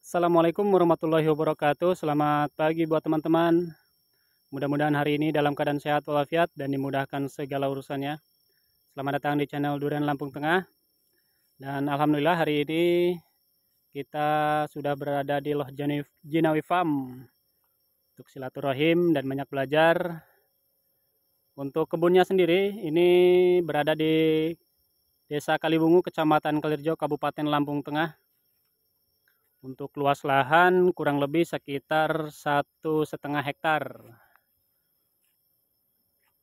Assalamualaikum warahmatullahi wabarakatuh. Selamat pagi buat teman-teman. Mudah-mudahan hari ini dalam keadaan sehat walafiat dan dimudahkan segala urusannya. Selamat datang di channel Durian Lampung Tengah. Dan alhamdulillah hari ini kita sudah berada di Loh Jinawi Farm untuk silaturahim dan banyak belajar. Untuk kebunnya sendiri ini berada di Desa Kalibungu, Kecamatan Kelirjo, Kabupaten Lampung Tengah. Untuk luas lahan kurang lebih sekitar 1,5 hektar.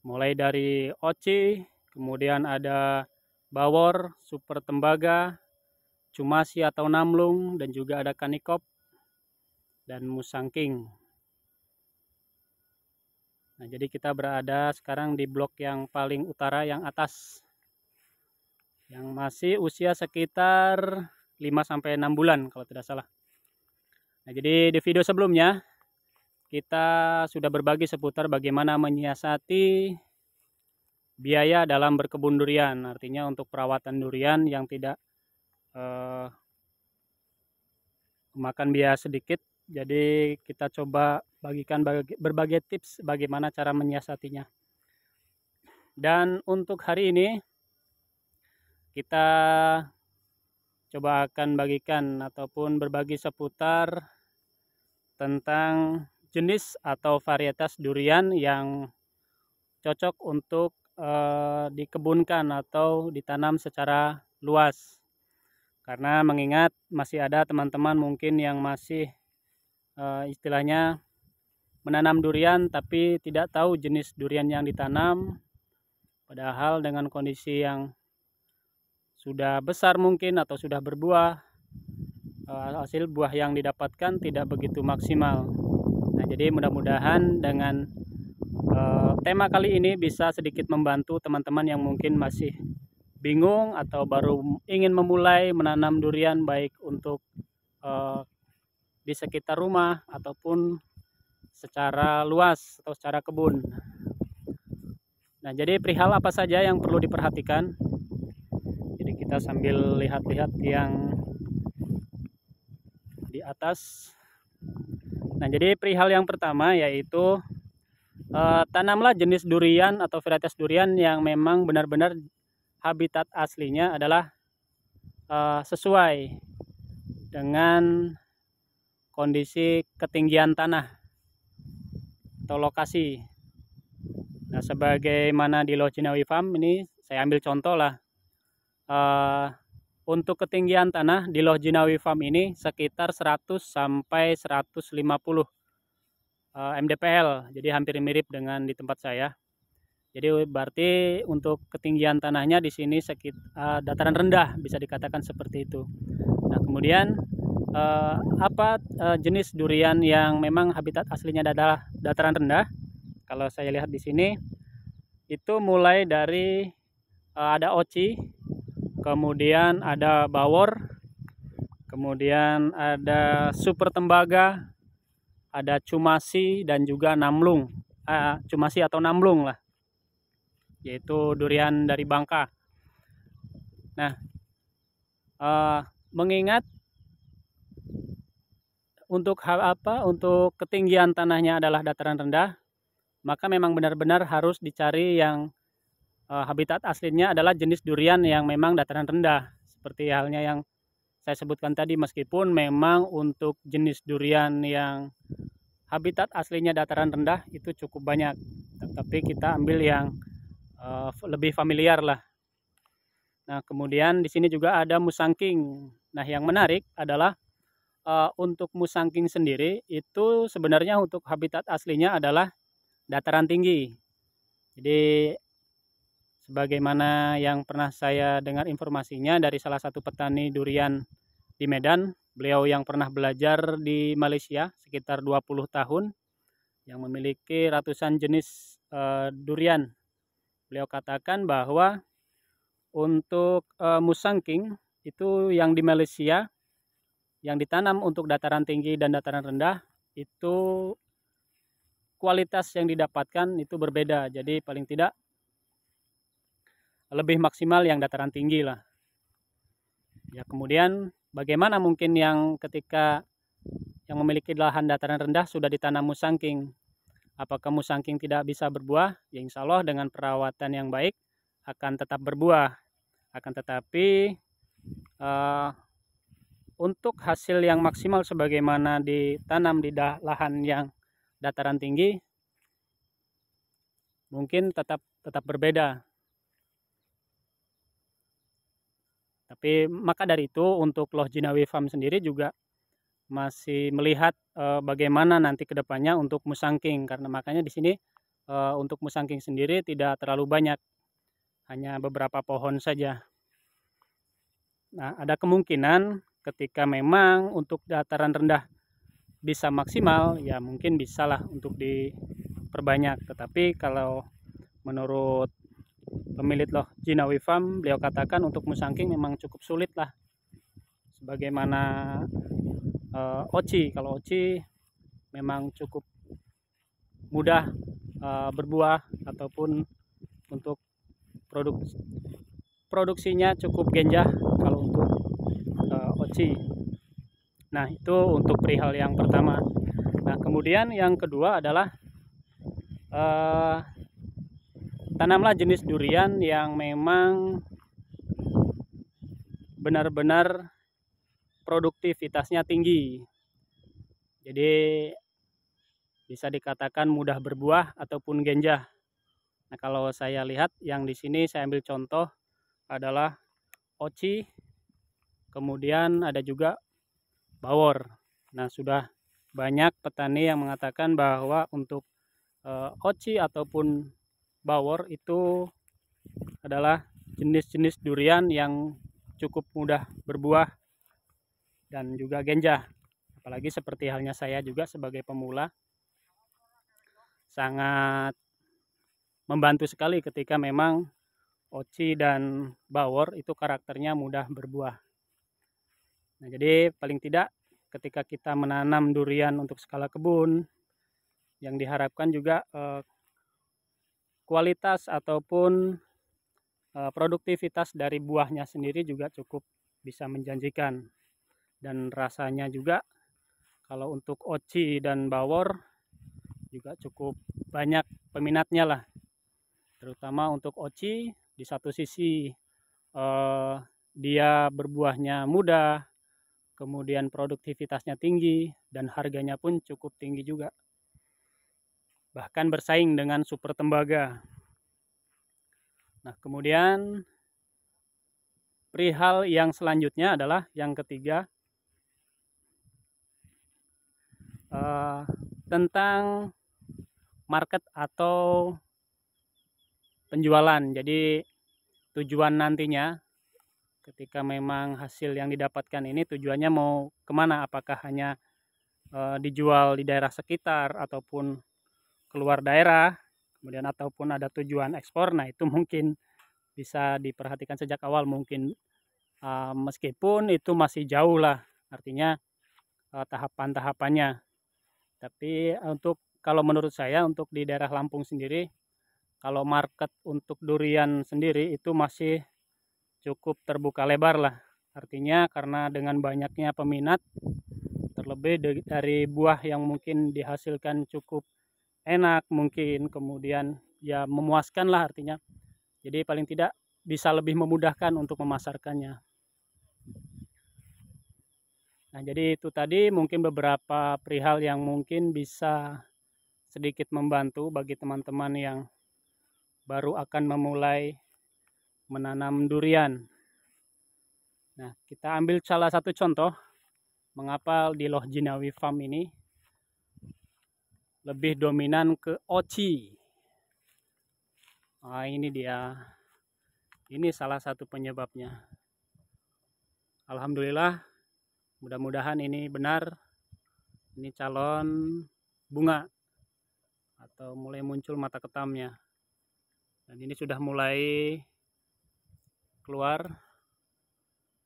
Mulai dari oci, kemudian ada bawor, super tembaga, cumasi atau namlung, dan juga ada kanikop dan musangking. Nah, jadi kita berada sekarang di blok yang paling utara, yang atas, yang masih usia sekitar 5-6 bulan kalau tidak salah. Nah, jadi di video sebelumnya kita sudah berbagi seputar bagaimana menyiasati biaya dalam berkebun durian, artinya untuk perawatan durian yang tidak memakan biaya sedikit. Jadi kita coba bagikan berbagai tips bagaimana cara menyiasatinya. Dan untuk hari ini kita coba akan bagikan ataupun berbagi seputar tentang jenis atau varietas durian yang cocok untuk dikebunkan atau ditanam secara luas. Karena mengingat masih ada teman-teman mungkin yang masih istilahnya menanam durian tapi tidak tahu jenis durian yang ditanam, padahal dengan kondisi yang sudah besar mungkin atau sudah berbuah, hasil buah yang didapatkan tidak begitu maksimal. Nah, jadi mudah-mudahan dengan tema kali ini bisa sedikit membantu teman-teman yang mungkin masih bingung atau baru ingin memulai menanam durian, baik untuk di sekitar rumah ataupun secara luas atau secara kebun. Nah, jadi perihal apa saja yang perlu diperhatikan? Jadi kita sambil lihat-lihat yang di atas. Nah, jadi perihal yang pertama yaitu tanamlah jenis durian atau varietas durian yang memang benar-benar habitat aslinya adalah sesuai dengan kondisi ketinggian tanah atau lokasi. Nah, sebagaimana di Loh Jinawi Farm ini saya ambil contoh lah. Untuk ketinggian tanah di Loh Jinawi Farm ini sekitar 100 sampai 150 mdpl. Jadi hampir mirip dengan di tempat saya. Jadi berarti untuk ketinggian tanahnya di sini sekitar dataran rendah, bisa dikatakan seperti itu. Nah, kemudian apa jenis durian yang memang habitat aslinya adalah dataran rendah? Kalau saya lihat di sini itu mulai dari ada oci, kemudian ada bawor, kemudian ada super tembaga, ada cumasi dan juga namlung. Cumasi atau namlung lah, yaitu durian dari Bangka. Nah, mengingat untuk untuk ketinggian tanahnya adalah dataran rendah, maka memang benar-benar harus dicari yang habitat aslinya adalah jenis durian yang memang dataran rendah. Seperti halnya yang saya sebutkan tadi, meskipun memang untuk jenis durian yang habitat aslinya dataran rendah itu cukup banyak, tapi kita ambil yang lebih familiar lah. Nah, kemudian di sini juga ada musangking. Nah, yang menarik adalah untuk musangking sendiri itu sebenarnya untuk habitat aslinya adalah dataran tinggi. Jadi sebagaimana yang pernah saya dengar informasinya dari salah satu petani durian di Medan, beliau yang pernah belajar di Malaysia sekitar 20 tahun, yang memiliki ratusan jenis durian. Beliau katakan bahwa untuk musangking itu yang di Malaysia yang ditanam untuk dataran tinggi dan dataran rendah itu kualitas yang didapatkan itu berbeda. Jadi paling tidak lebih maksimal yang dataran tinggi lah. Ya, kemudian bagaimana mungkin yang ketika yang memiliki lahan dataran rendah sudah ditanam musangking. Apakah musangking tidak bisa berbuah? Ya insya Allah dengan perawatan yang baik akan tetap berbuah. Akan tetapi untuk hasil yang maksimal sebagaimana ditanam di lahan yang dataran tinggi mungkin tetap berbeda. Tapi maka dari itu untuk Loh Jinawi Farm sendiri juga masih melihat bagaimana nanti kedepannya untuk musangking, karena makanya di sini untuk musangking sendiri tidak terlalu banyak, hanya beberapa pohon saja. Nah, ada kemungkinan ketika memang untuk dataran rendah bisa maksimal, ya mungkin bisalah untuk diperbanyak. Tetapi kalau menurut pemilik Loh Jinawi Farm, beliau katakan untuk musangking memang cukup sulit lah. Sebagaimana oci, kalau oci memang cukup mudah berbuah ataupun untuk produksinya cukup genjah kalau untuk oci. Nah, itu untuk perihal yang pertama. Nah, kemudian yang kedua adalah tanamlah jenis durian yang memang benar-benar produktivitasnya tinggi. Jadi bisa dikatakan mudah berbuah ataupun genjah. Nah, kalau saya lihat yang di sini saya ambil contoh adalah oci, kemudian ada juga bawor. Nah, sudah banyak petani yang mengatakan bahwa untuk oci ataupun bawor itu adalah jenis-jenis durian yang cukup mudah berbuah dan juga genjah. Apalagi seperti halnya saya juga sebagai pemula, sangat membantu sekali ketika memang oci dan bawor itu karakternya mudah berbuah. Nah, jadi paling tidak ketika kita menanam durian untuk skala kebun, yang diharapkan juga kualitas ataupun produktivitas dari buahnya sendiri juga cukup bisa menjanjikan. Dan rasanya juga kalau untuk oci dan bawor juga cukup banyak peminatnya lah. Terutama untuk oci, di satu sisi dia berbuahnya mudah, kemudian produktivitasnya tinggi, dan harganya pun cukup tinggi juga. Bahkan bersaing dengan super tembaga. Nah, kemudian perihal yang selanjutnya adalah yang ketiga, tentang market atau penjualan. Jadi tujuan nantinya ketika memang hasil yang didapatkan ini tujuannya mau kemana, apakah hanya dijual di daerah sekitar ataupun keluar daerah, kemudian ataupun ada tujuan ekspor. Nah, itu mungkin bisa diperhatikan sejak awal, mungkin meskipun itu masih jauh lah, artinya tahapan-tahapannya. Tapi untuk kalau menurut saya untuk di daerah Lampung sendiri, kalau market untuk durian sendiri itu masih cukup terbuka lebar lah. Artinya karena dengan banyaknya peminat, terlebih dari buah yang mungkin dihasilkan cukup enak mungkin, kemudian ya memuaskan lah artinya. Jadi paling tidak bisa lebih memudahkan untuk memasarkannya. Nah, jadi itu tadi mungkin beberapa perihal yang mungkin bisa sedikit membantu bagi teman-teman yang baru akan memulai menanam durian. Nah, kita ambil salah satu contoh mengapa di Loh Jinawi Farm ini lebih dominan ke oci. Nah, ini dia. Ini salah satu penyebabnya. Alhamdulillah, mudah-mudahan ini benar. Ini calon bunga atau mulai muncul mata ketamnya. Dan ini sudah mulai keluar.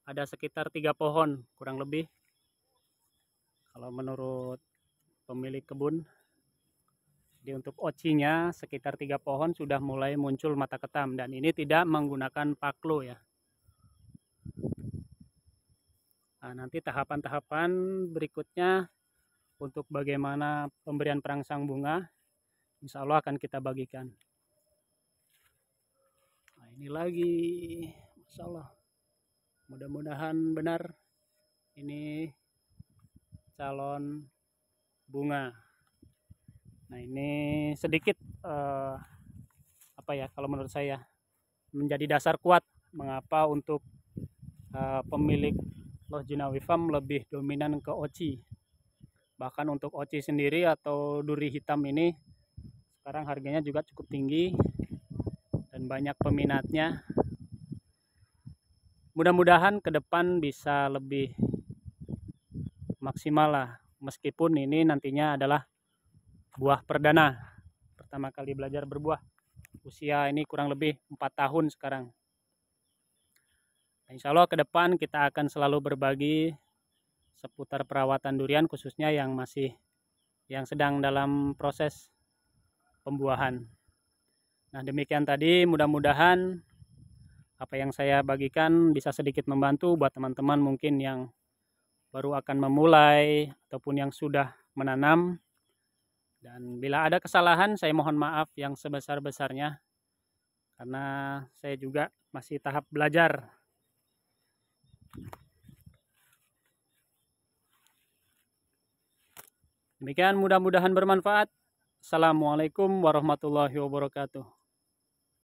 Ada sekitar 3 pohon kurang lebih. Kalau menurut pemilik kebun. Jadi untuk ocinya sekitar 3 pohon sudah mulai muncul mata ketam, dan ini tidak menggunakan paklo ya. Nah, nanti tahapan-tahapan berikutnya untuk bagaimana pemberian perangsang bunga, insya Allah akan kita bagikan. Nah, ini lagi, Masya Allah, mudah-mudahan benar ini calon bunga. Nah, ini sedikit apa ya, kalau menurut saya menjadi dasar kuat mengapa untuk pemilik Loh Jinawi Farm lebih dominan ke oci. Bahkan untuk oci sendiri atau duri hitam ini sekarang harganya juga cukup tinggi dan banyak peminatnya. Mudah-mudahan ke depan bisa lebih maksimal lah, meskipun ini nantinya adalah buah perdana, pertama kali belajar berbuah. Usia ini kurang lebih 4 tahun sekarang. Insya Allah ke depan kita akan selalu berbagi seputar perawatan durian, khususnya yang sedang dalam proses pembuahan. Nah, demikian tadi, mudah-mudahan apa yang saya bagikan bisa sedikit membantu buat teman-teman mungkin yang baru akan memulai ataupun yang sudah menanam. Dan bila ada kesalahan, saya mohon maaf yang sebesar-besarnya karena saya juga masih tahap belajar. Demikian, mudah-mudahan bermanfaat. Assalamualaikum warahmatullahi wabarakatuh.